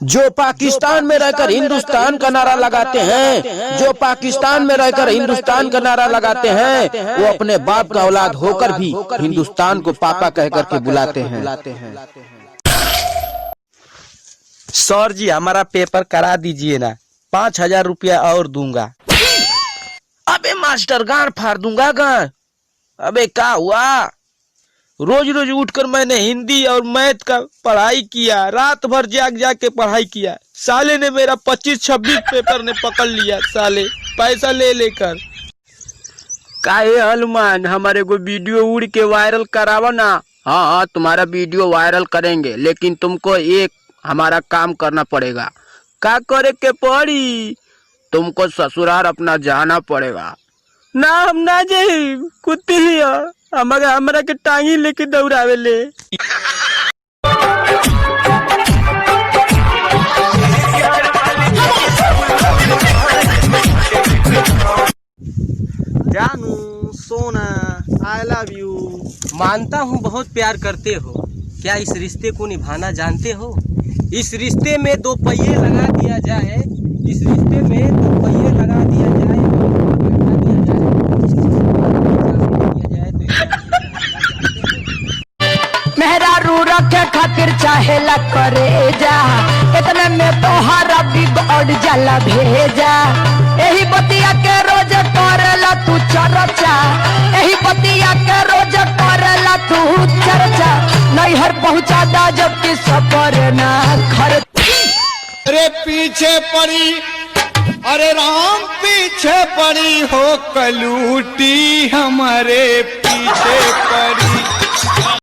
जो पाकिस्तान में रहकर हिंदुस्तान का नारा लगाते हैं, जो पाकिस्तान में रहकर हिंदुस्तान का नारा लगाते हैं, वो अपने बाप का औलाद होकर भी हिंदुस्तान को पापा कह करके बुलाते हैं। सर जी हमारा पेपर करा दीजिए ना, 5,000 रुपया और दूंगा। अबे मास्टर गांड फाड़ दूंगा गांड। अबे क्या हुआ? रोज रोज उठकर मैंने हिंदी और मैथ का पढ़ाई किया, रात भर जाग जाग के पढ़ाई किया। साले ने मेरा 25-26 पेपर ने पकड़ लिया, साले पैसा ले लेकर। काहे हनुमान, हमारे को वीडियो उड़ के वायरल करावा ना। हाँ हाँ तुम्हारा वीडियो वायरल करेंगे, लेकिन तुमको एक हमारा काम करना पड़ेगा। क्या करे के पड़ी? तुमको ससुराल अपना जाना पड़ेगा। ना हम ना जाई, कुत्ती लिया हमरा के टांगी लेके दौड़ावे ले। जानू सोना आई लव यू। मानता हूँ बहुत प्यार करते हो, क्या इस रिश्ते को निभाना जानते हो? इस रिश्ते में 2 पहिए लगा दिया जाए, इस रिश्ते में 2 पहिए लगा दिया जाए, मेहरा रू रखे खातिर चाहे ला करे जा, इतने में तोहारा बिगड़ जाला भेजा। यही बतिया के रोज करेला तू चर्चा, यही बतिया के रोज करेला तू चर्चा। नैहर पहुँचा दा जबकि सफर ना खर्च। अरे पीछे पड़ी, अरे राम पीछे पड़ी हो कलूटी, हमारे पीछे पड़ी।